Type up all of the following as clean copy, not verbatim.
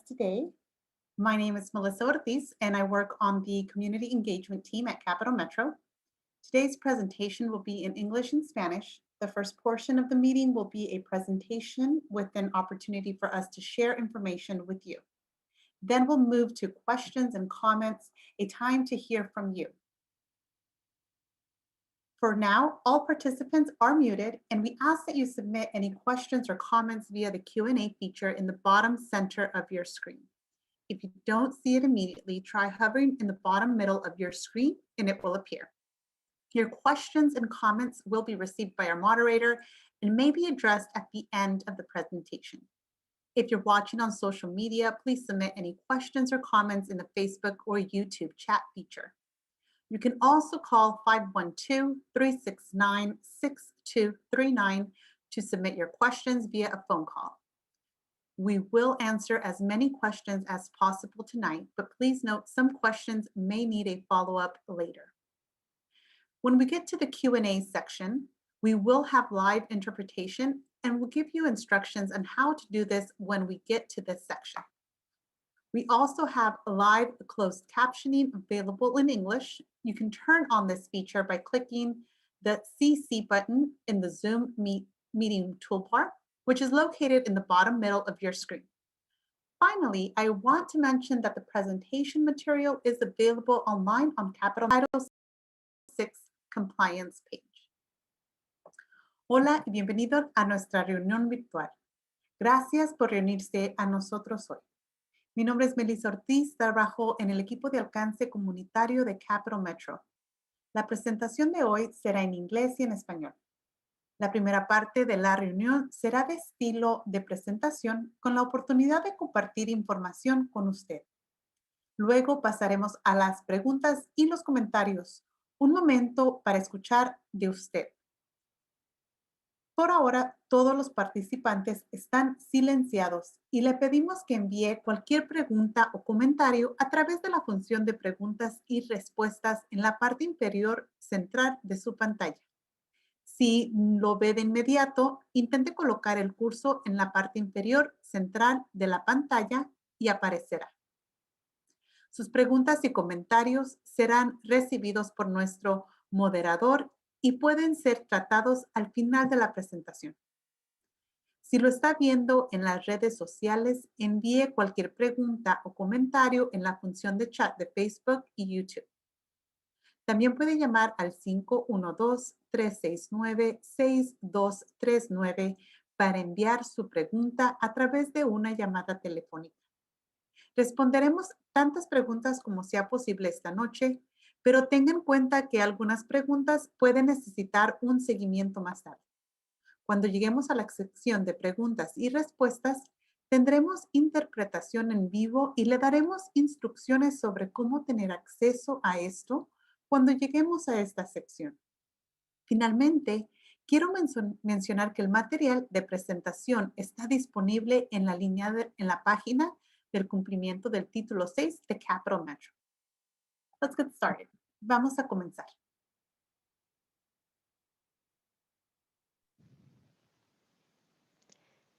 today. My name is Melissa Ortiz, and I work on the Community Engagement team at Capital Metro. Today's presentation will be in English and Spanish. The first portion of the meeting will be a presentation with an opportunity for us to share information with you. Then we'll move to questions and comments, a time to hear from you. For now, all participants are muted, and we ask that you submit any questions or comments via the Q&A feature in the bottom center of your screen. If you don't see it immediately, try hovering in the bottom middle of your screen and it will appear. Your questions and comments will be received by our moderator and may be addressed at the end of the presentation. If you're watching on social media, please submit any questions or comments in the Facebook or YouTube chat feature. You can also call 512-369-6239 to submit your questions via a phone call. We will answer as many questions as possible tonight, but please note some questions may need a follow-up later. When we get to the Q&A section, we will have live interpretation and we'll give you instructions on how to do this when we get to this section. We also have live closed captioning available in English. You can turn on this feature by clicking the CC button in the Zoom meeting toolbar, which is located in the bottom middle of your screen. Finally, I want to mention that the presentation material is available online on Capital Title 6 compliance page. Hola y bienvenidos a nuestra reunión virtual. Gracias por reunirse a nosotros hoy. Mi nombre es Melissa Ortiz, trabajo en el equipo de alcance comunitario de Capital Metro. La presentación de hoy será en inglés y en español. La primera parte de la reunión será de estilo de presentación con la oportunidad de compartir información con usted. Luego pasaremos a las preguntas y los comentarios. Un momento para escuchar de usted. Por ahora, todos los participantes están silenciados y le pedimos que envíe cualquier pregunta o comentario a través de la función de preguntas y respuestas en la parte inferior central de su pantalla. Si lo ve de inmediato, intente colocar el cursor en la parte inferior central de la pantalla y aparecerá. Sus preguntas y comentarios serán recibidos por nuestro moderador y pueden ser tratados al final de la presentación. Si lo está viendo en las redes sociales, envíe cualquier pregunta o comentario en la función de chat de Facebook y YouTube. También puede llamar al 512-369-6239 para enviar su pregunta a través de una llamada telefónica. Responderemos tantas preguntas como sea posible esta noche, pero tenga en cuenta que algunas preguntas pueden necesitar un seguimiento más tarde. Cuando lleguemos a la sección de preguntas y respuestas, tendremos interpretación en vivo y le daremos instrucciones sobre cómo tener acceso a esto cuando lleguemos a esta sección. Finalmente, quiero mencionar que el material de presentación está disponible en la página del cumplimiento del título 6 de Capital Metro. Let's get started. Vamos a comenzar.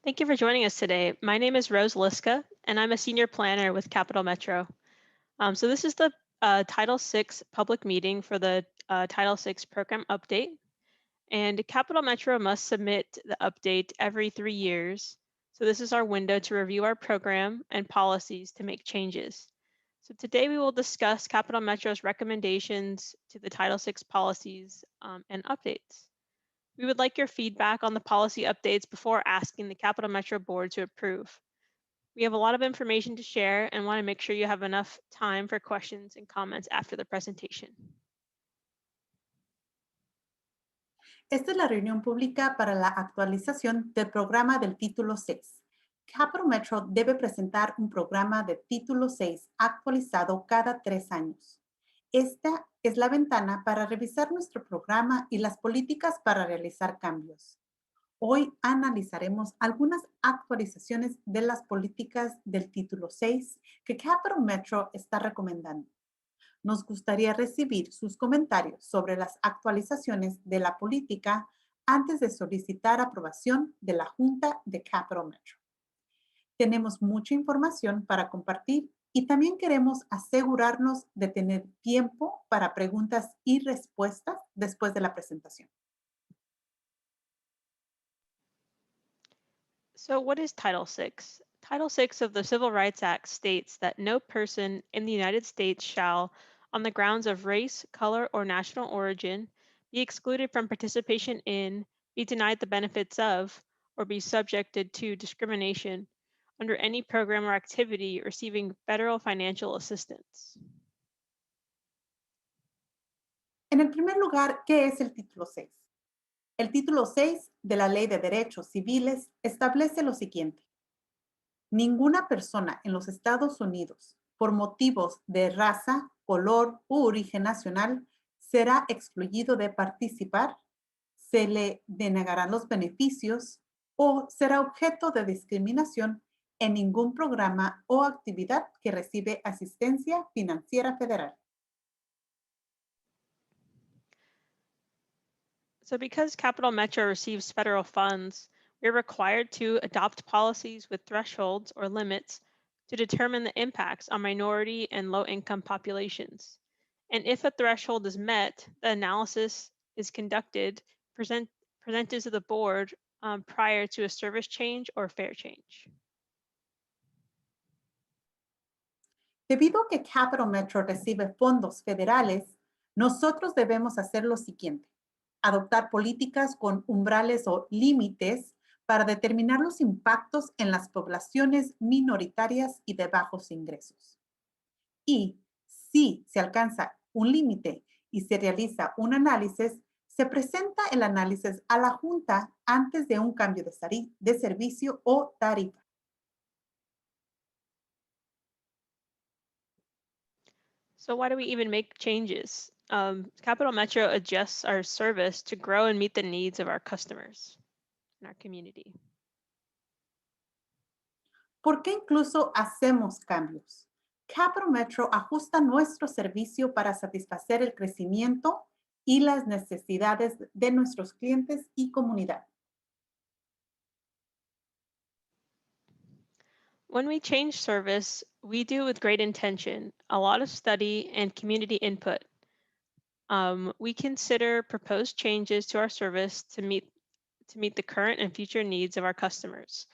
Thank you for joining us today. My name is Rose Liska, and I'm a senior planner with Capital Metro. So this is the Title VI public meeting for the Title VI program update. And Capital Metro must submit the update every 3 years. So this is our window to review our program and policies to make changes. So today we will discuss Capital Metro's recommendations to the Title VI policies and updates. We would like your feedback on the policy updates before asking the Capital Metro Board to approve. We have a lot of information to share and want to make sure you have enough time for questions and comments after the presentation. Esta es la reunión pública para la actualización del programa del Título 6. Capital Metro debe presentar un programa de Título 6 actualizado cada 3 años. Esta es la ventana para revisar nuestro programa y las políticas para realizar cambios. Hoy analizaremos algunas actualizaciones de las políticas del Título 6 que Capital Metro está recomendando. Nos gustaría recibir sus comentarios sobre las actualizaciones de la política antes de solicitar aprobación de la Junta de Capital Metro. Tenemos mucha información para compartir y también queremos asegurarnos de tener tiempo para preguntas y respuestas después de la presentación. So what is Title VI? Title VI of the Civil Rights Act states that no person in the United States shall, on the grounds of race, color, or national origin, be excluded from participation in, be denied the benefits of, or be subjected to discrimination under any program or activity receiving federal financial assistance. En el primer lugar, ¿qué es el título 6? El título 6 de la Ley de Derechos Civiles establece lo siguiente. Ninguna persona en los Estados Unidos, por motivos de raza, color u origen nacional, será excluido de participar, se le denegarán los beneficios o será objeto de discriminación en ningún programa o actividad que recibe asistencia financiera federal. So because Capital Metro receives federal funds, we're required to adopt policies with thresholds or limits to determine the impacts on minority and low-income populations. And if a threshold is met, the analysis is conducted, presented to the board prior to a service change or fare change. Debido a que Capital Metro recibe fondos federales, nosotros debemos hacer lo siguiente: adoptar políticas con umbrales o límites para determinar los impactos en las poblaciones minoritarias y de bajos ingresos. Y si se alcanza un límite y se realiza un análisis, se presenta el análisis a la Junta antes de un cambio de servicio o tarifa. So why do we even make changes? Capital Metro adjusts our service to grow and meet the needs of our customers and our community. ¿Por qué incluso hacemos cambios? Capital Metro ajusta nuestro servicio para satisfacer el crecimiento y las necesidades de nuestros clientes y comunidad. When we change service, we do with great intention, a lot of study and community input. We consider proposed changes to our service to meet the current and future needs of our customers.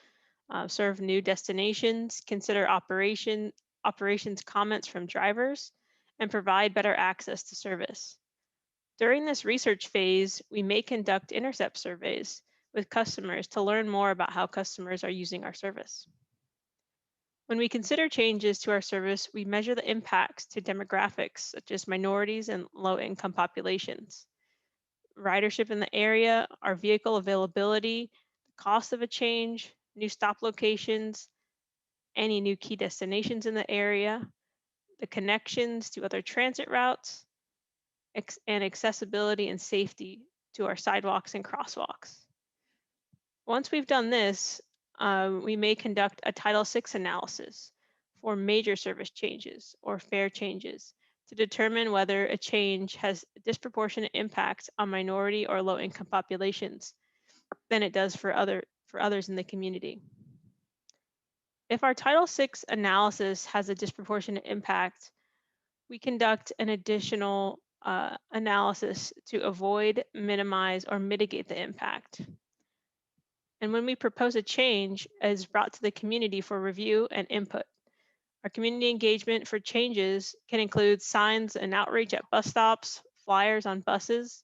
Serve new destinations, consider operations comments from drivers, and provide better access to service. During this research phase, we may conduct intercept surveys with customers to learn more about how customers are using our service. When we consider changes to our service, we measure the impacts to demographics such as minorities and low-income populations, ridership in the area, our vehicle availability, the cost of a change, new stop locations, any new key destinations in the area, the connections to other transit routes, and accessibility and safety to our sidewalks and crosswalks. Once we've done this, we may conduct a Title VI analysis for major service changes or fare changes to determine whether a change has a disproportionate impact on minority or low-income populations than it does for others in the community. If our Title VI analysis has a disproportionate impact, we conduct an additional analysis to avoid, minimize, or mitigate the impact. And when we propose a change, it is brought to the community for review and input. Our community engagement for changes can include signs and outreach at bus stops, flyers on buses,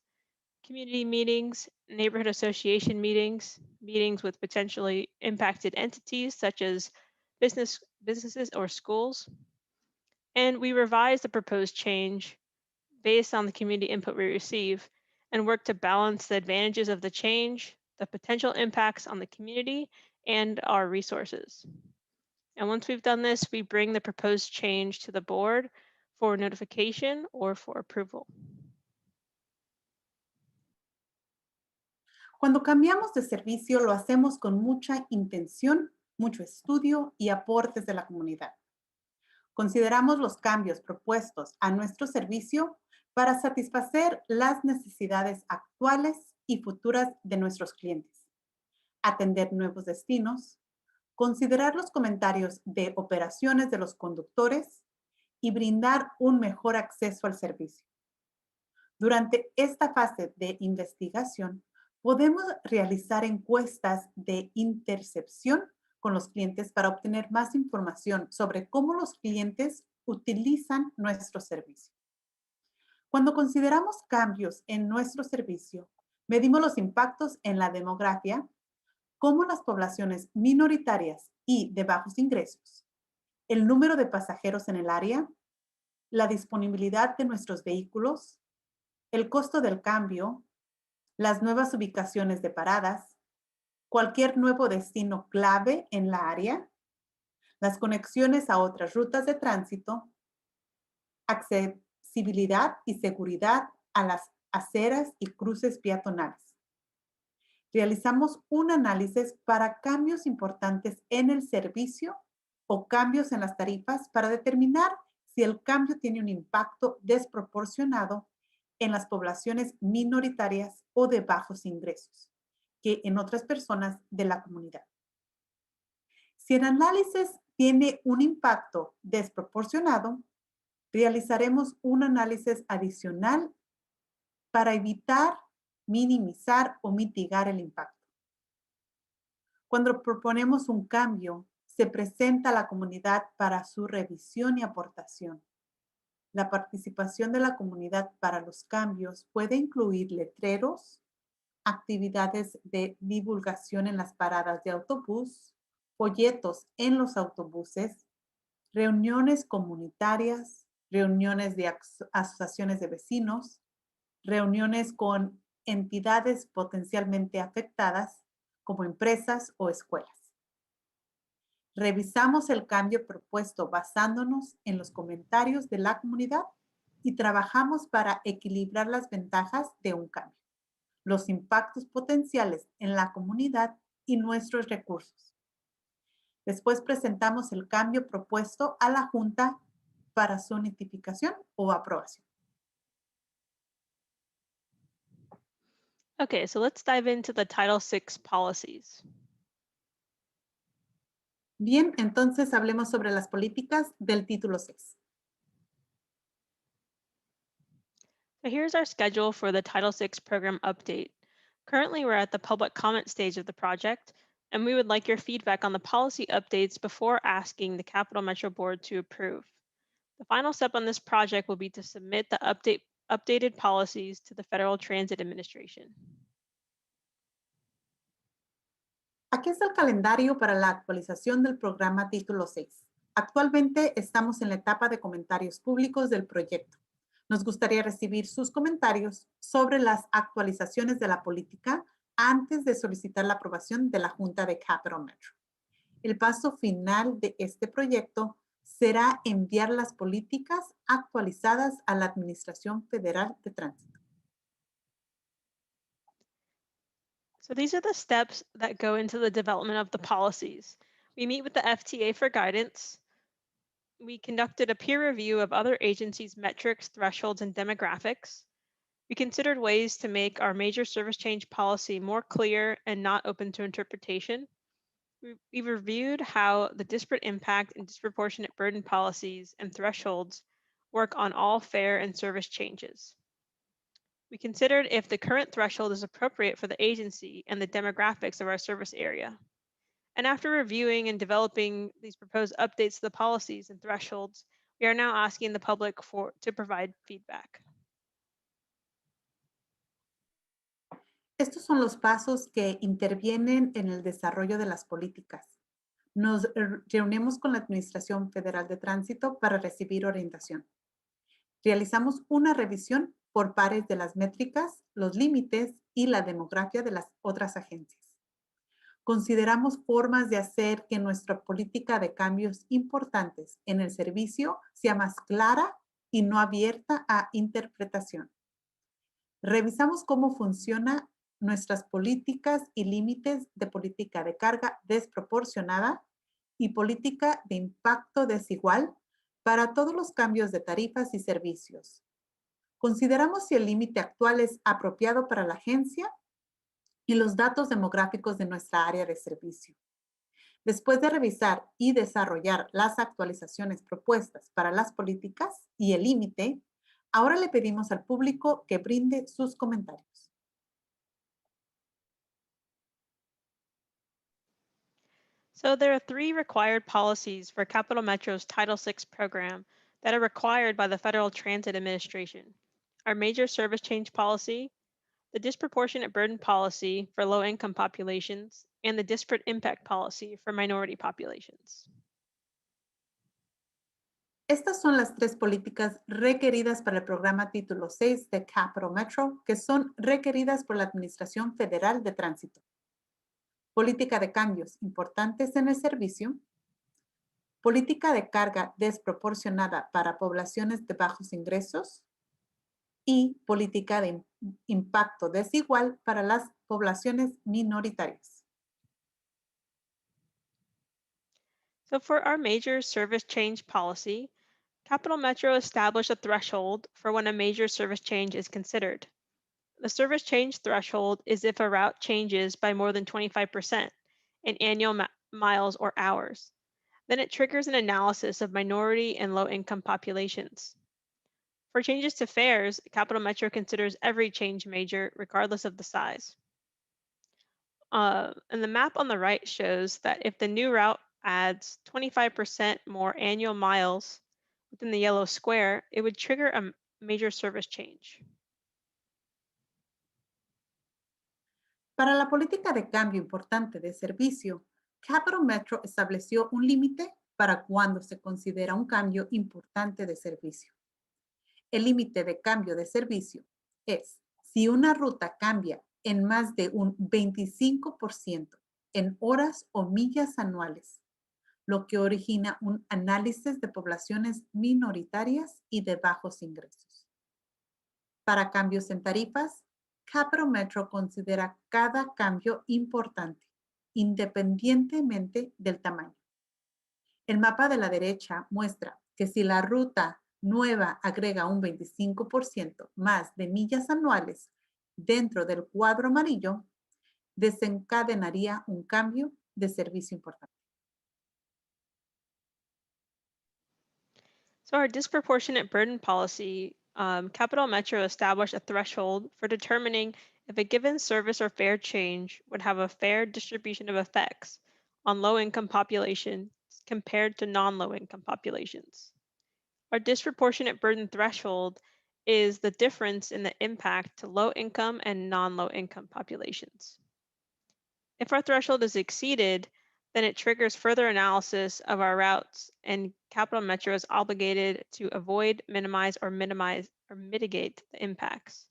community meetings, neighborhood association meetings, meetings with potentially impacted entities such as businesses or schools. And we revise the proposed change based on the community input we receive and work to balance the advantages of the change, the potential impacts on the community, and our resources. And once we've done this, we bring the proposed change to the board for notification or for approval. Cuando cambiamos de servicio, lo hacemos con mucha intención, mucho estudio y aportes de la comunidad. Consideramos los cambios propuestos a nuestro servicio para satisfacer las necesidades actuales y futuras de nuestros clientes, atender nuevos destinos, considerar los comentarios de operaciones de los conductores y brindar un mejor acceso al servicio. Durante esta fase de investigación, podemos realizar encuestas de intercepción con los clientes para obtener más información sobre cómo los clientes utilizan nuestro servicio. Cuando consideramos cambios en nuestro servicio, medimos los impactos en la demografía, como las poblaciones minoritarias y de bajos ingresos, el número de pasajeros en el área, la disponibilidad de nuestros vehículos, el costo del cambio, las nuevas ubicaciones de paradas, cualquier nuevo destino clave en la área, las conexiones a otras rutas de tránsito, accesibilidad y seguridad a las aceras y cruces peatonales. Realizamos un análisis para cambios importantes en el servicio o cambios en las tarifas para determinar si el cambio tiene un impacto desproporcionado en las poblaciones minoritarias o de bajos ingresos que en otras personas de la comunidad. Si el análisis tiene un impacto desproporcionado, realizaremos un análisis adicional para evitar, minimizar o mitigar el impacto. Cuando proponemos un cambio, se presenta a la comunidad para su revisión y aportación. La participación de la comunidad para los cambios puede incluir letreros, actividades de divulgación en las paradas de autobús, folletos en los autobuses, reuniones comunitarias, reuniones de asociaciones de vecinos, reuniones con entidades potencialmente afectadas como empresas o escuelas. Revisamos el cambio propuesto basándonos en los comentarios de la comunidad y trabajamos para equilibrar las ventajas de un cambio, los impactos potenciales en la comunidad y nuestros recursos. Después presentamos el cambio propuesto a la Junta para su notificación o aprobación. Okay, so let's dive into the Title VI policies. Bien, entonces hablemos sobre las políticas del título 6. So here's our schedule for the Title VI program update. Currently, we're at the public comment stage of the project, and we would like your feedback on the policy updates before asking the Capital Metro Board to approve. The final step on this project will be to submit the updated policies to the Federal Transit Administration. Aquí está el calendario para la actualización del programa título 6. Actualmente estamos en la etapa de comentarios públicos del proyecto. Nos gustaría recibir sus comentarios sobre las actualizaciones de la política antes de solicitar la aprobación de la Junta de Capital Metro. El paso final de este proyecto será enviar las políticas actualizadas a la Administración Federal de Tránsito. So these are the steps that go into the development of the policies. We meet with the FTA for guidance. We conducted a peer review of other agencies' metrics, thresholds, and demographics. We considered ways to make our major service change policy more clear and not open to interpretation. We reviewed how the disparate impact and disproportionate burden policies and thresholds work on all fare and service changes. We considered if the current threshold is appropriate for the agency and the demographics of our service area. And after reviewing and developing these proposed updates to the policies and thresholds, we are now asking the public to provide feedback. Estos son los pasos que intervienen en el desarrollo de las políticas. Nos reunimos con la Administración Federal de Tránsito para recibir orientación. Realizamos una revisión por pares de las métricas, los límites y la demografía de las otras agencias. Consideramos formas de hacer que nuestra política de cambios importantes en el servicio sea más clara y no abierta a interpretación. Revisamos cómo funcionan nuestras políticas y límites de política de carga desproporcionada y política de impacto desigual para todos los cambios de tarifas y servicios. Consideramos si el límite actual es apropiado para la agencia y los datos demográficos de nuestra área de servicio. Después de revisar y desarrollar las actualizaciones propuestas para las políticas y el límite, ahora le pedimos al público que brinde sus comentarios. So there are three required policies for Capital Metro's Title VI program that are required by the Federal Transit Administration. Our major service change policy, the disproportionate burden policy for low-income populations, and the disparate impact policy for minority populations. Estas son las tres políticas requeridas para el programa Título 6 de Capital Metro, que son requeridas por la Administración Federal de Tránsito. Política de cambios importantes en el servicio, política de carga desproporcionada para poblaciones de bajos ingresos y política de impacto desigual para las poblaciones minoritarias. So for our major service change policy, Capital Metro established a threshold for when a major service change is considered. The service change threshold is if a route changes by more than 25% in annual miles or hours. Then it triggers an analysis of minority and low-income populations. For changes to fares, Capital Metro considers every change major, regardless of the size. And the map on the right shows that if the new route adds 25% more annual miles within the yellow square, it would trigger a major service change. Para la política de cambio importante de servicio, Capital Metro estableció un límite para cuando se considera un cambio importante de servicio. El límite de cambio de servicio es si una ruta cambia en más de un 25% en horas o millas anuales, lo que origina un análisis de poblaciones minoritarias y de bajos ingresos. Para cambios en tarifas, Capital Metro considera cada cambio importante, independientemente del tamaño. El mapa de la derecha muestra que si la ruta nueva agrega un 25% más de millas anuales dentro del cuadro amarillo, desencadenaría un cambio de servicio importante. So our disproportionate burden policy, Capital Metro established a threshold for determining if a given service or fare change would have a fair distribution of effects on low-income populations compared to non-low-income populations. Our disproportionate burden threshold is the difference in the impact to low-income and non-low-income populations. If our threshold is exceeded, then it triggers further analysis of our routes, and Capital Metro is obligated to avoid, minimize, or mitigate the impacts.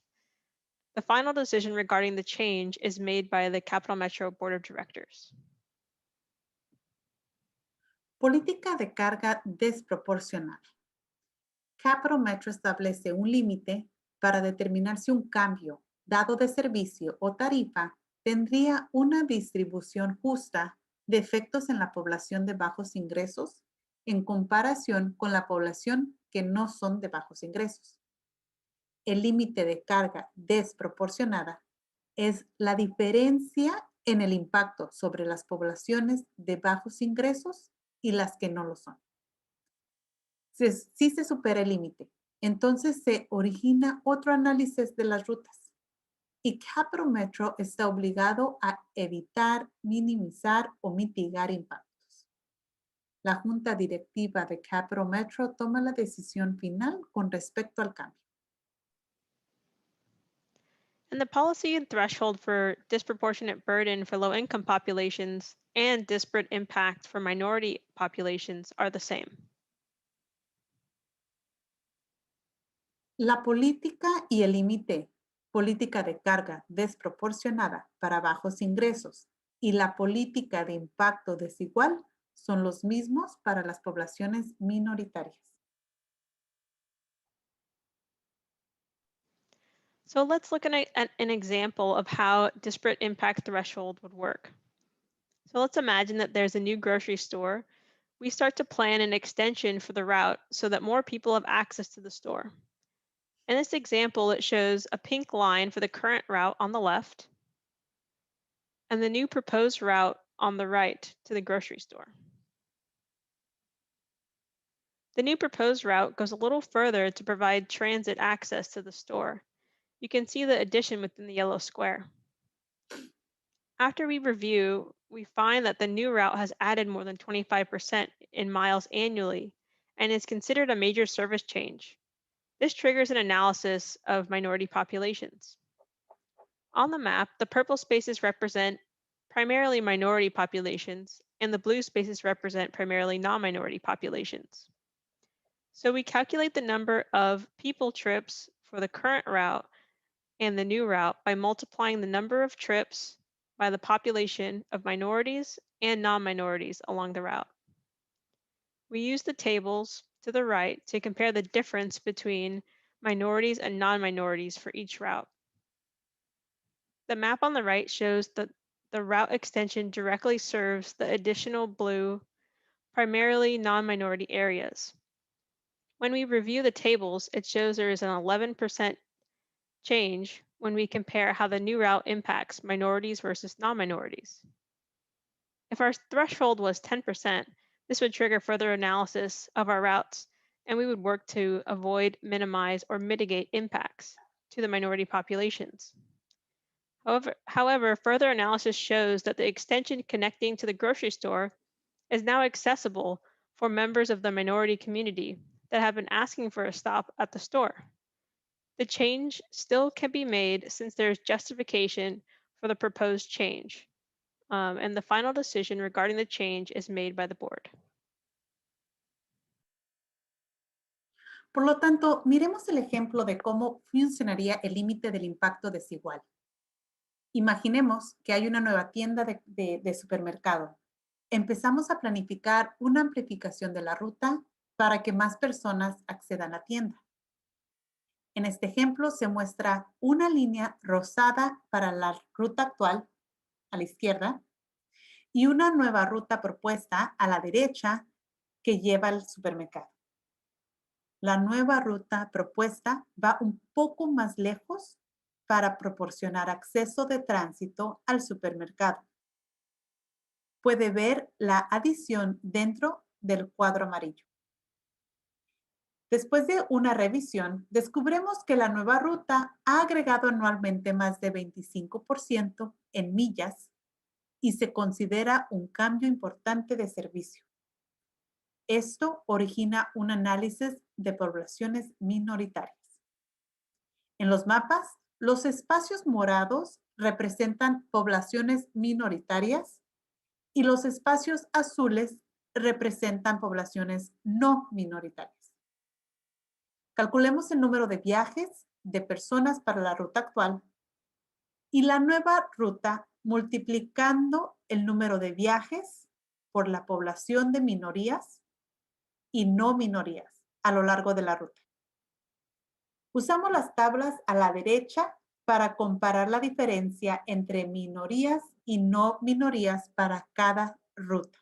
The final decision regarding the change is made by the Capital Metro Board of Directors. Política de carga desproporcional. Capital Metro establece un límite para determinar si un cambio dado de servicio o tarifa tendría una distribución justa de efectos en la población de bajos ingresos en comparación con la población que no son de bajos ingresos. El límite de carga desproporcionada es la diferencia en el impacto sobre las poblaciones de bajos ingresos y las que no lo son. Si se supera el límite, entonces se origina otro análisis de las rutas. Y Capital Metro está obligado a evitar, minimizar o mitigar impactos. La Junta Directiva de Capital Metro toma la decisión final con respecto al cambio. And the policy and threshold for disproportionate burden for low-income populations and disparate impact for minority populations are the same. La política y el límite, política de carga desproporcionada para bajos ingresos y la política de impacto desigual son los mismos para las poblaciones minoritarias. So let's look at an example of how disparate impact threshold would work. So let's imagine that there's a new grocery store. We start to plan an extension for the route so that more people have access to the store. In this example, it shows a pink line for the current route on the left and the new proposed route on the right to the grocery store. The new proposed route goes a little further to provide transit access to the store. You can see the addition within the yellow square. After we review, we find that the new route has added more than 25% in miles annually and is considered a major service change. This triggers an analysis of minority populations. On the map, the purple spaces represent primarily minority populations, and the blue spaces represent primarily non-minority populations. So we calculate the number of people trips for the current route and the new route by multiplying the number of trips by the population of minorities and non-minorities along the route. We use the tables to the right to compare the difference between minorities and non-minorities for each route. The map on the right shows that the route extension directly serves the additional blue, primarily non-minority areas. When we review the tables, it shows there is an 11% change when we compare how the new route impacts minorities versus non-minorities. If our threshold was 10%, this would trigger further analysis of our routes, and we would work to avoid, minimize, or mitigate impacts to the minority populations. However, further analysis shows that the extension connecting to the grocery store is now accessible for members of the minority community that have been asking for a stop at the store. The change still can be made since there is justification for the proposed change, and the final decision regarding the change is made by the board. Por lo tanto, miremos el ejemplo de cómo funcionaría el límite del impacto desigual. Imaginemos que hay una nueva tienda de supermercado. Empezamos a planificar una amplificación de la ruta para que más personas accedan a la tienda. En este ejemplo se muestra una línea rosada para la ruta actual, a la izquierda, y una nueva ruta propuesta a la derecha que lleva al supermercado. La nueva ruta propuesta va un poco más lejos para proporcionar acceso de tránsito al supermercado. Puede ver la adición dentro del cuadro amarillo. Después de una revisión, descubrimos que la nueva ruta ha agregado anualmente más de 25% en millas y se considera un cambio importante de servicio. Esto origina un análisis de poblaciones minoritarias. En los mapas, los espacios morados representan poblaciones minoritarias y los espacios azules representan poblaciones no minoritarias. Calculemos el número de viajes de personas para la ruta actual y la nueva ruta multiplicando el número de viajes por la población de minorías y no minorías a lo largo de la ruta. Usamos las tablas a la derecha para comparar la diferencia entre minorías y no minorías para cada ruta.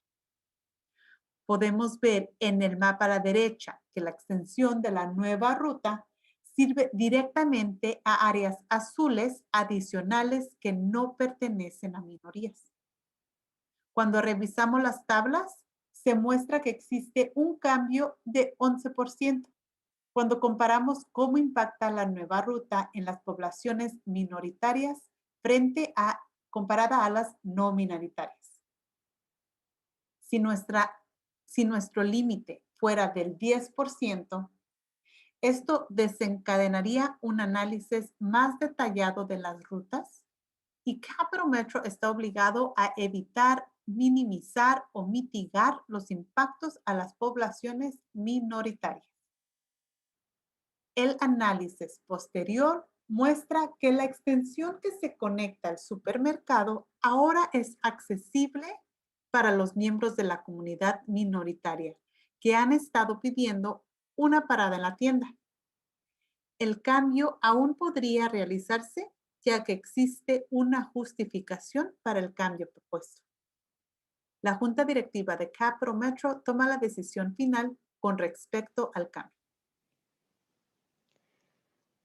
Podemos ver en el mapa a la derecha que la extensión de la nueva ruta sirve directamente a áreas azules adicionales que no pertenecen a minorías. Cuando revisamos las tablas, se muestra que existe un cambio de 11% cuando comparamos cómo impacta la nueva ruta en las poblaciones minoritarias comparada a las no minoritarias. Si nuestro límite fuera del 10%, esto desencadenaría un análisis más detallado de las rutas y Capital Metro está obligado a evitar, minimizar o mitigar los impactos a las poblaciones minoritarias. El análisis posterior muestra que la extensión que se conecta al supermercado ahora es accesible para los miembros de la comunidad minoritaria que han estado pidiendo una parada en la tienda. El cambio aún podría realizarse ya que existe una justificación para el cambio propuesto. La Junta Directiva de Capital Metro toma la decisión final con respecto al cambio.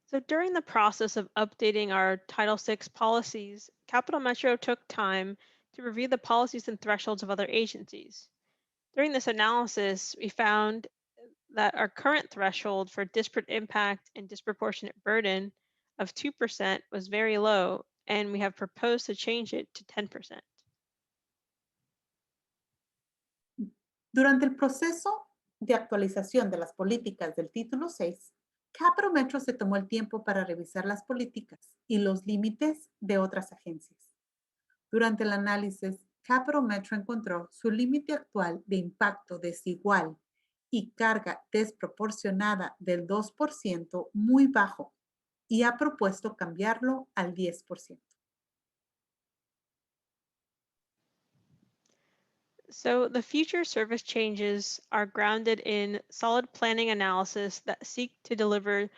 So during the process of updating our Title VI policies, Capital Metro took time to review the policies and thresholds of other agencies. During this analysis, we found that our current threshold for disparate impact and disproportionate burden of 2% was very low, and we have proposed to change it to 10%. Durante el proceso de actualización de las políticas del título 6, Capital Metro se tomó el tiempo para revisar las políticas y los límites de otras agencias. Durante el análisis, Capital Metro encontró su límite actual de impacto desigual y carga desproporcionada del 2% muy bajo y ha propuesto cambiarlo al 10%. So the future service changes are grounded in solid planning analysis that seek to deliver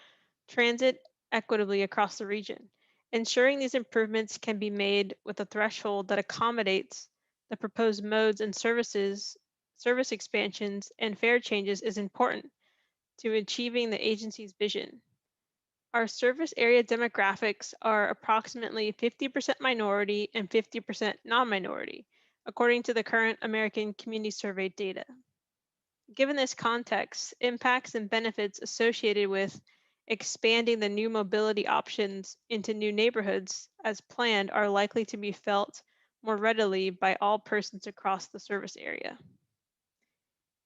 transit equitably across the region. Ensuring these improvements can be made with a threshold that accommodates the proposed modes and services, service expansions, and fare changes is important to achieving the agency's vision. Our service area demographics are approximately 50% minority and 50% non-minority, according to the current American Community Survey data. Given this context, impacts and benefits associated with expanding the new mobility options into new neighborhoods as planned are likely to be felt more readily by all persons across the service area.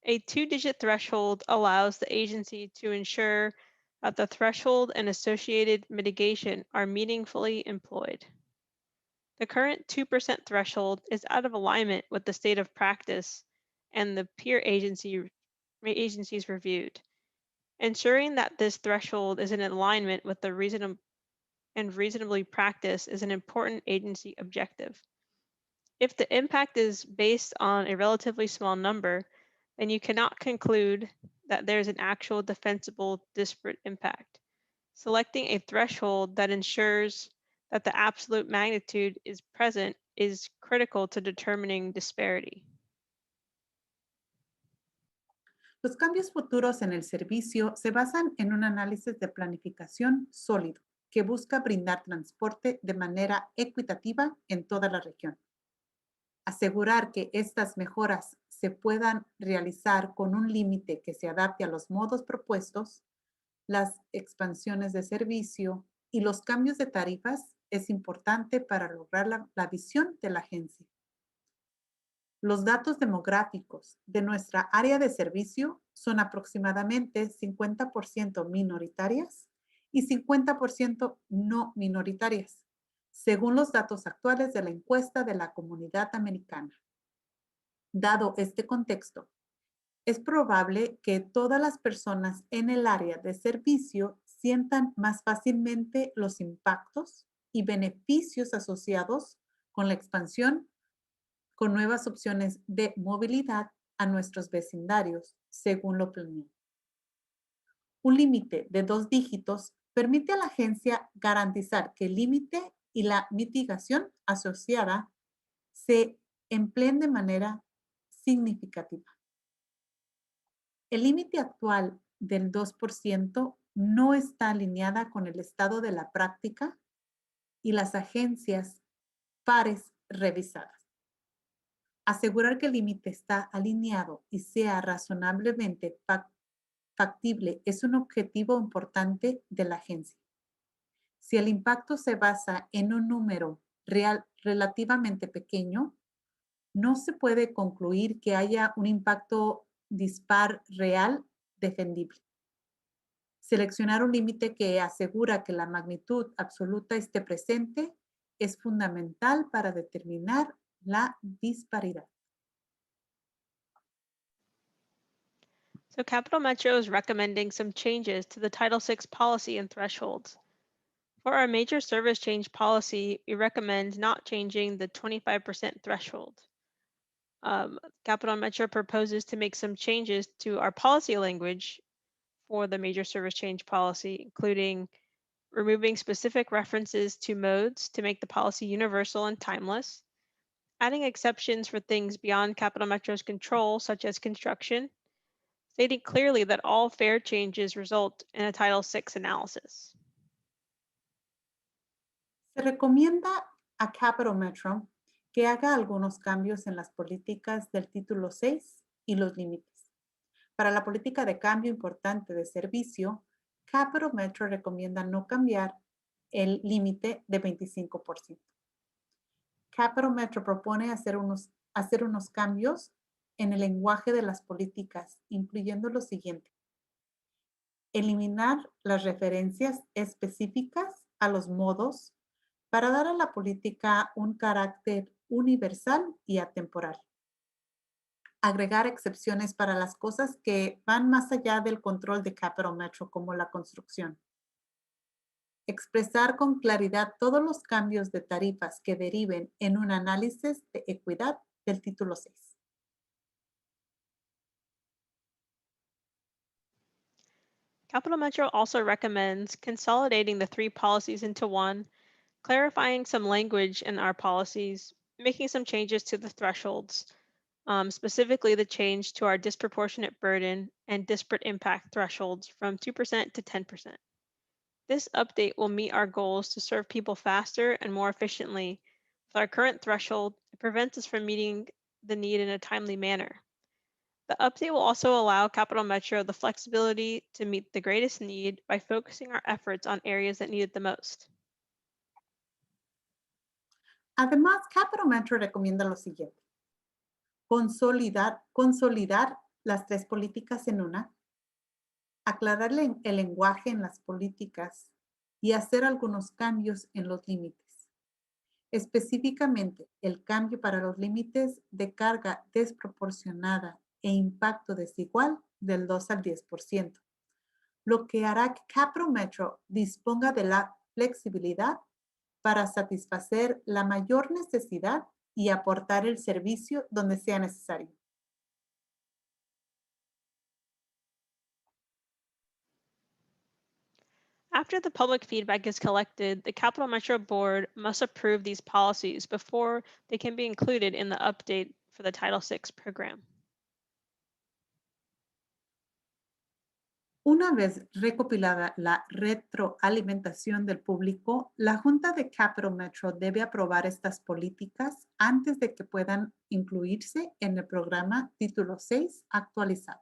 A two-digit threshold allows the agency to ensure that the threshold and associated mitigation are meaningfully employed. The current 2% threshold is out of alignment with the state of practice and the peer agencies reviewed. Ensuring that this threshold is in alignment with the reasonably practice is an important agency objective. If the impact is based on a relatively small number, then you cannot conclude that there's an actual defensible disparate impact. Selecting a threshold that ensures that the absolute magnitude is present is critical to determining disparity. Los cambios futuros en el servicio se basan en un análisis de planificación sólido que busca brindar transporte de manera equitativa en toda la región. Asegurar que estas mejoras se puedan realizar con un límite que se adapte a los modos propuestos, las expansiones de servicio y los cambios de tarifas es importante para lograr la visión de la agencia. Los datos demográficos de nuestra área de servicio son aproximadamente 50% minoritarias y 50% no minoritarias, según los datos actuales de la encuesta de la comunidad americana. Dado este contexto, es probable que todas las personas en el área de servicio sientan más fácilmente los impactos y beneficios asociados con la expansión con nuevas opciones de movilidad a nuestros vecindarios, según lo planeado. Un límite de 2 dígitos permite a la agencia garantizar que el límite y la mitigación asociada se empleen de manera significativa. El límite actual del 2% no está alineada con el estado de la práctica y las agencias pares revisadas. Asegurar que el límite está alineado y sea razonablemente factible es un objetivo importante de la agencia. Si el impacto se basa en un número relativamente pequeño, no se puede concluir que haya un impacto dispar real defendible. Seleccionar un límite que asegura que la magnitud absoluta esté presente es fundamental para determinar la disparidad. So Capital Metro is recommending some changes to the Title VI policy and thresholds. For our major service change policy, we recommend not changing the 25% threshold. Capital Metro proposes to make some changes to our policy language for the major service change policy, including removing specific references to modes to make the policy universal and timeless, adding exceptions for things beyond Capital Metro's control, such as construction, stating clearly that all fare changes result in a Title VI analysis. Se recomienda a Capital Metro que haga algunos cambios en las políticas del título 6 y los límites. Para la política de cambio importante de servicio, Capital Metro recomienda no cambiar el límite de 25%. Capital Metro propone hacer unos cambios en el lenguaje de las políticas, incluyendo lo siguiente: eliminar las referencias específicas a los modos para dar a la política un carácter universal y atemporal. Agregar excepciones para las cosas que van más allá del control de Capital Metro, como la construcción. Expresar con claridad todos los cambios de tarifas que deriven en un análisis de equidad del título 6. Capital Metro also recommends consolidating the three policies into one, clarifying some language in our policies, making some changes to the thresholds, specifically the change to our disproportionate burden and disparate impact thresholds from 2% to 10%. This update will meet our goals to serve people faster and more efficiently. With our current threshold, it prevents us from meeting the need in a timely manner. The update will also allow Capital Metro the flexibility to meet the greatest need by focusing our efforts on areas that need it the most. Además, Capital Metro recomienda lo siguiente: consolidar las tres políticas en una, aclarar el lenguaje en las políticas y hacer algunos cambios en los límites. Específicamente, el cambio para los límites de carga desproporcionada e impacto desigual del 2 al 10%, lo que hará que Capital Metro disponga de la flexibilidad para satisfacer la mayor necesidad y aportar el servicio donde sea necesario. After the public feedback is collected, the Capital Metro Board must approve these policies before they can be included in the update for the Title VI program. Una vez recopilada la retroalimentación del público, la Junta de Capital Metro debe aprobar estas políticas antes de que puedan incluirse en el programa Título 6 actualizado.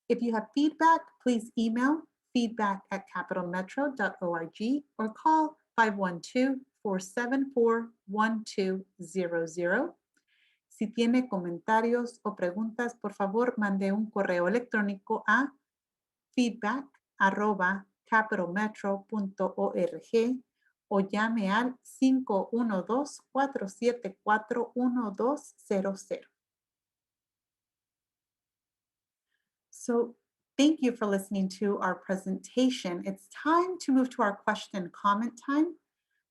If you have feedback, please email feedback@capitalmetro.org or call 512-474-1200. Si tiene comentarios o preguntas, por favor, mande un correo electrónico a feedback@capitalmetro.org o llame al 512-474-1200. So thank you for listening to our presentation. It's time to move to our question and comment time.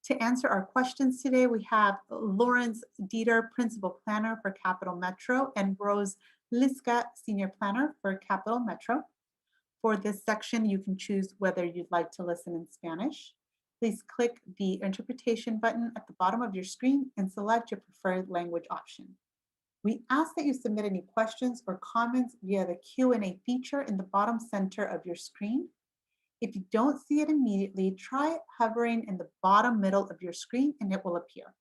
To answer our questions today, we have Lawrence Dieter, Principal Planner for Capital Metro, and Rose Liska, Senior Planner for Capital Metro. For this section, you can choose whether you'd like to listen in Spanish. Please click the interpretation button at the bottom of your screen and select your preferred language option. We ask that you submit any questions or comments via the Q&A feature in the bottom center of your screen. If you don't see it immediately, try hovering in the bottom middle of your screen and it will appear.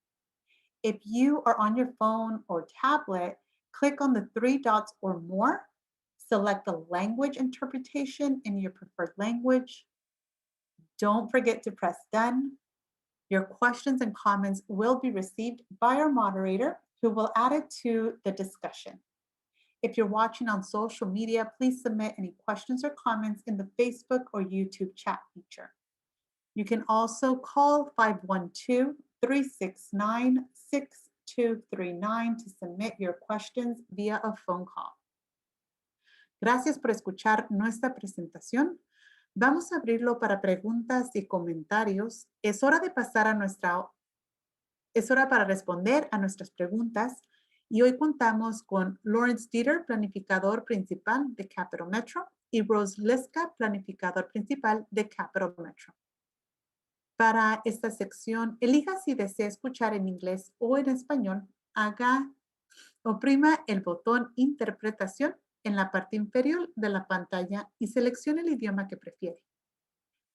If you are on your phone or tablet, click on the three dots or more, select the language interpretation in your preferred language. Don't forget to press done. Your questions and comments will be received by our moderator, who will add it to the discussion. If you're watching on social media, please submit any questions or comments in the Facebook or YouTube chat feature. You can also call 512-369-6239 to submit your questions via a phone call. Gracias por escuchar nuestra presentación. Vamos a abrirlo para preguntas y comentarios. Es hora para responder a nuestras preguntas. Y hoy contamos con Lawrence Dieter, planificador principal de Capital Metro, y Rose Liska, planificador principal de Capital Metro. Para esta sección, elija si desea escuchar en inglés o en español. Oprima el botón Interpretación en la parte inferior de la pantalla y seleccione el idioma que prefiere.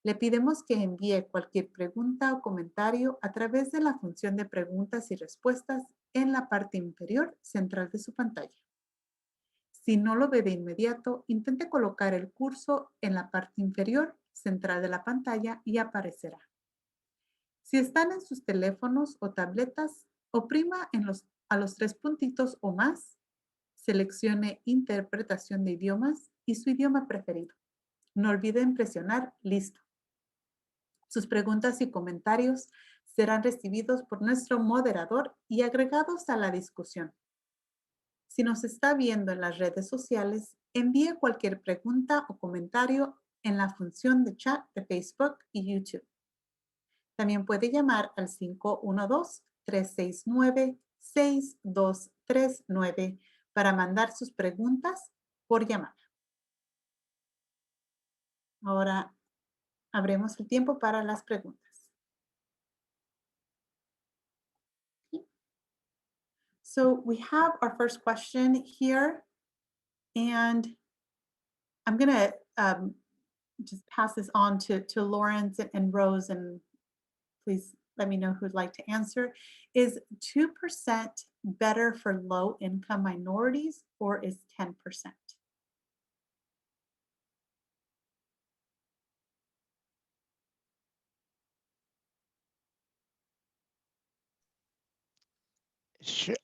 Le pedimos que envíe cualquier pregunta o comentario a través de la función de preguntas y respuestas en la parte inferior central de su pantalla. Si no lo ve de inmediato, intente colocar el cursor en la parte inferior central de la pantalla y aparecerá. Si están en sus teléfonos o tabletas, oprima a los 3 puntitos o más, seleccione Interpretación de idiomas y su idioma preferido. No olviden presionar Listo. Sus preguntas y comentarios serán recibidos por nuestro moderador y agregados a la discusión. Si nos está viendo en las redes sociales, envíe cualquier pregunta o comentario en la función de chat de Facebook y YouTube. También puede llamar al 512-369-6239 para mandar sus preguntas por llamada. Ahora abrimos el tiempo para las preguntas. So we have our first question here, and I'm going to just pass this on to Lawrence and Rose, and please let me know who'd like to answer. Is 2% better for low-income minorities, or is 10%? Sure.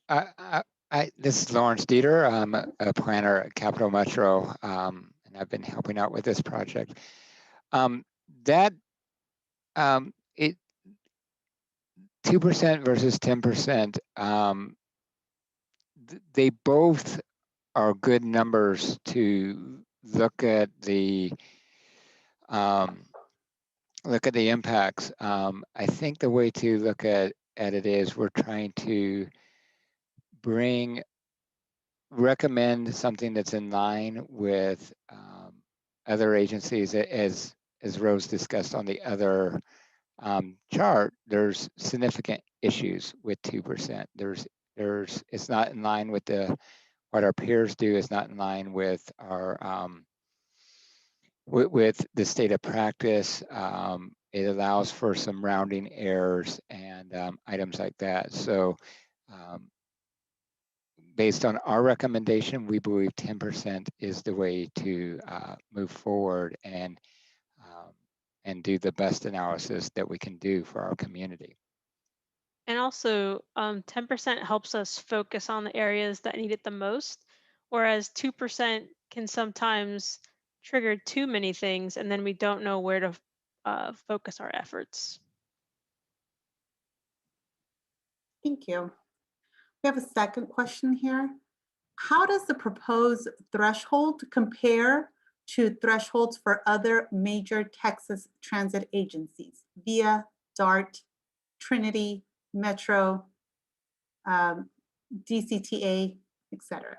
This is Lawrence Dieter. I'm a planner at Capital Metro, and I've been helping out with this project. It 2% versus 10%. They both are good numbers to look at the impacts. I think the way to look at it is we're trying to recommend something that's in line with other agencies. As Rose discussed on the other chart, there's significant issues with 2%. It's not in line with what our peers do. It's not in line with our with the state of practice. It allows for some rounding errors and items like that. So based on our recommendation, we believe 10% is the way to move forward and do the best analysis that we can do for our community. And also, 10% helps us focus on the areas that need it the most, whereas 2% can sometimes trigger too many things, and then we don't know where to focus our efforts. Thank you. We have a second question here. How does the proposed threshold compare to thresholds for other major Texas transit agencies, VIA, DART, Trinity, Metro, DCTA, etc.?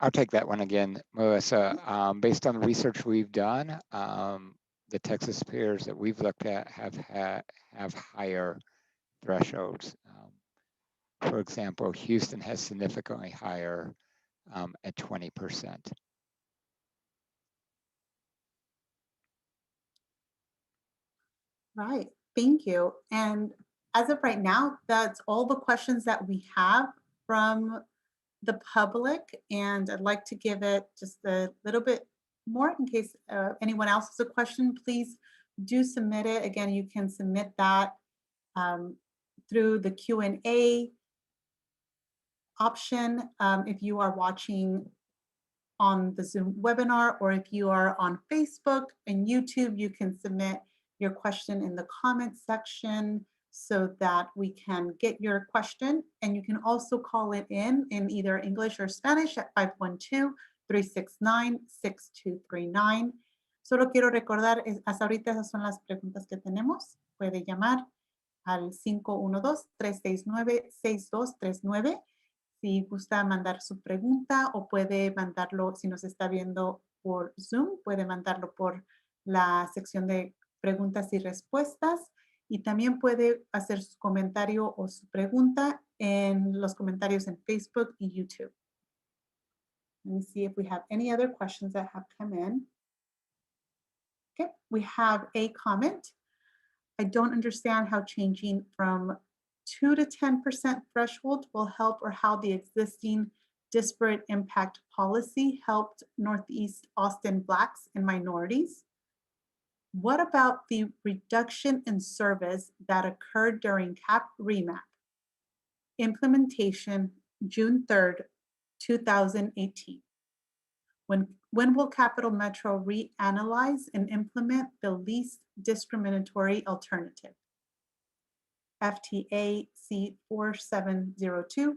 I'll take that one again, Melissa. Based on the research we've done, the Texas peers that we've looked at have higher thresholds. For example, Houston has significantly higher at 20%. Right, thank you. And as of right now, that's all the questions that we have from the public. And I'd like to give it just a little bit more in case anyone else has a question. Please do submit it. Again, you can submit that through the Q&A option if you are watching on the Zoom webinar, or if you are on Facebook and YouTube, you can submit your question in the comment section so that we can get your question. And you can also call it in either English or Spanish at 512-369-6239. Solo quiero recordar, hasta ahorita esas son las preguntas que tenemos. Puede llamar al 512-369-6239 si gusta mandar su pregunta, o puede mandarlo, si nos está viendo por Zoom, puede mandarlo por la sección de preguntas y respuestas, y también puede hacer su comentario o su pregunta en los comentarios en Facebook y YouTube. Let me see if we have any other questions that have come in. Okay, we have a comment. I don't understand how changing from 2 to 10% threshold will help, or how the existing disparate impact policy helped Northeast Austin Blacks and minorities. What about the reduction in service that occurred during CAP remap? Implementation June 3rd, 2018. When will Capital Metro reanalyze and implement the least discriminatory alternative? FTA C4702,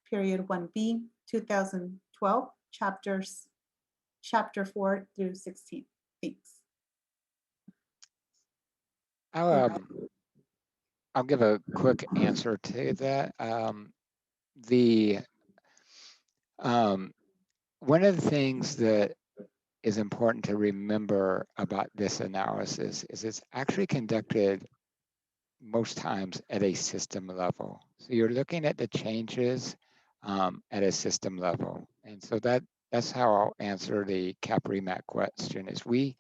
period 1B, 2012, chapter 4 through 16. Thanks. I'll give a quick answer to that. One of the things that is important to remember about this analysis is it's actually conducted most times at a system level. So you're looking at the changes at a system level. And so that's how I'll answer the CAP remap question. Is we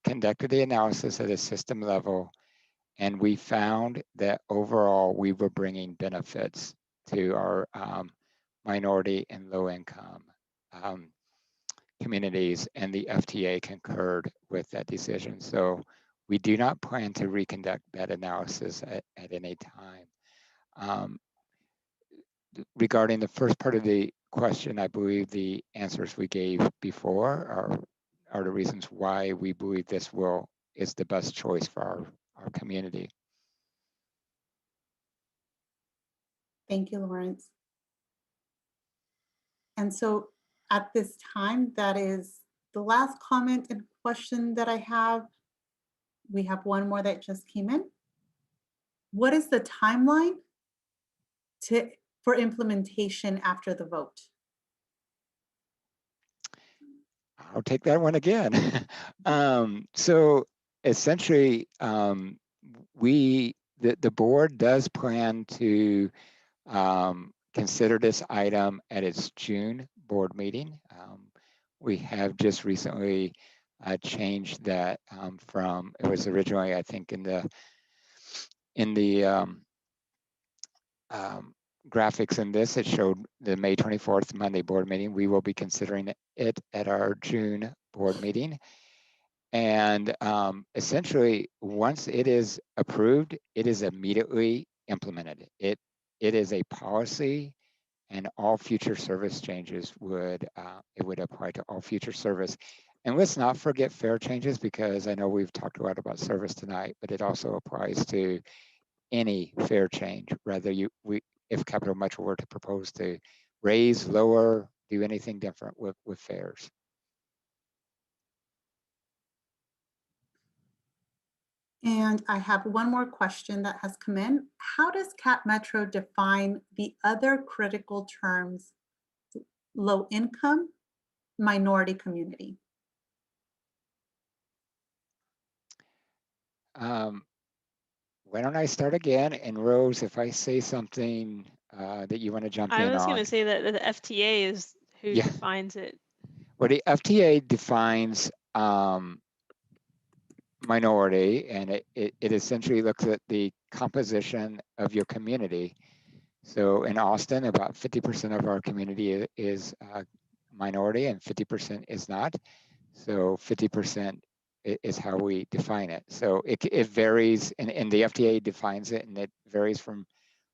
conducted the analysis at a system level, and we found that overall we were bringing benefits to our minority and low income communities, and the FTA concurred with that decision. So we do not plan to reconduct that analysis at any time. Regarding the first part of the question, I believe the answers we gave before are the reasons why we believe this is the best choice for our community. Thank you, Lawrence. And so at this time, that is the last comment and question that I have. We have one more that just came in. What is the timeline for implementation after the vote? I'll take that one again. So essentially, the board does plan to consider this item at its June board meeting. We have just recently changed that from, it was originally, I think, in the graphics in this, it showed the May 24th Monday board meeting. We will be considering it at our June board meeting. And essentially, once it is approved, it is immediately implemented. It is a policy, and all future service changes would apply to all future service. And let's not forget fare changes, because I know we've talked a lot about service tonight, but it also applies to any fare change, whether if Capital Metro were to propose to raise, lower, do anything different with fares. And I have one more question that has come in. How does Cap Metro define the other critical terms, low income, minority community? Why don't I start again? And Rose, if I say something that you want to jump in on. I was going to say that the FTA is who defines it. Well, the FTA defines minority, and it essentially looks at the composition of your community. So in Austin, about 50% of our community is minority and 50% is not. So 50% is how we define it. So it varies, and the FTA defines it, and it varies from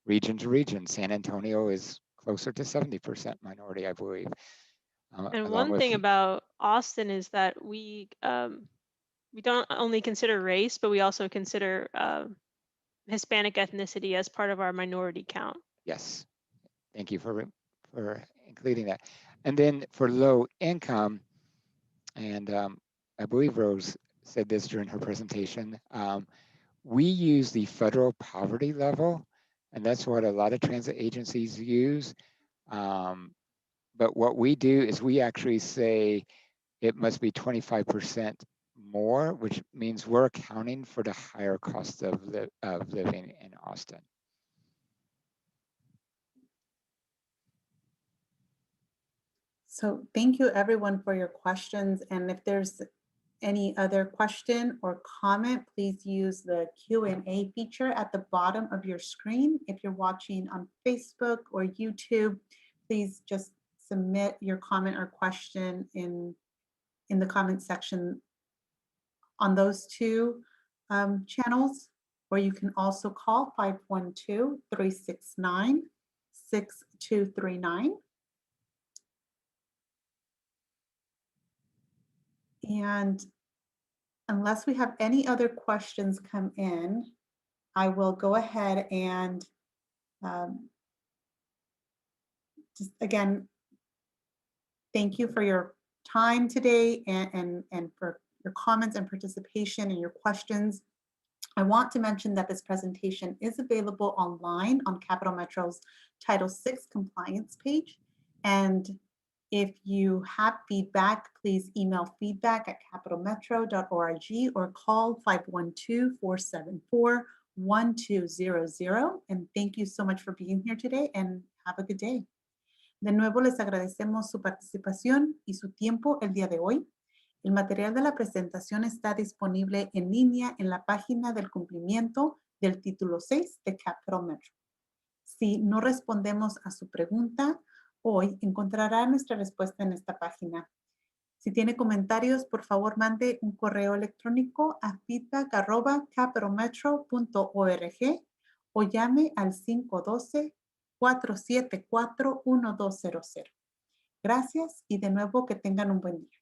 region to region. San Antonio is closer to 70% minority, I believe. And one thing about Austin is that we don't only consider race, but we also consider Hispanic ethnicity as part of our minority count. Yes, thank you for including that. And then for low income, and I believe Rose said this during her presentation, we use the federal poverty level, and that's what a lot of transit agencies use. But what we do is we actually say it must be 25% more, which means we're accounting for the higher cost of living in Austin. So thank you everyone for your questions. And if there's any other question or comment, please use the Q&A feature at the bottom of your screen. If you're watching on Facebook or YouTube, please just submit your comment or question in the comment section on those two channels, or you can also call 512-369-6239. And unless we have any other questions come in, I will go ahead and just again, thank you for your time today and for your comments and participation and your questions. I want to mention that this presentation is available online on Capital Metro's Title VI compliance page. And if you have feedback, please email feedback@capitalmetro.org or call 512-474-1200. And thank you so much for being here today and have a good day. De nuevo, les agradecemos su participación y su tiempo el día de hoy. El material de la presentación está disponible en línea en la página del cumplimiento del título 6 de Capital Metro. Si no respondemos a su pregunta hoy, encontrará nuestra respuesta en esta página. Si tiene comentarios, por favor, mande un correo electrónico a feedback@capitalmetro.org o llame al 512-474-1200. Gracias y de nuevo que tengan un buen día.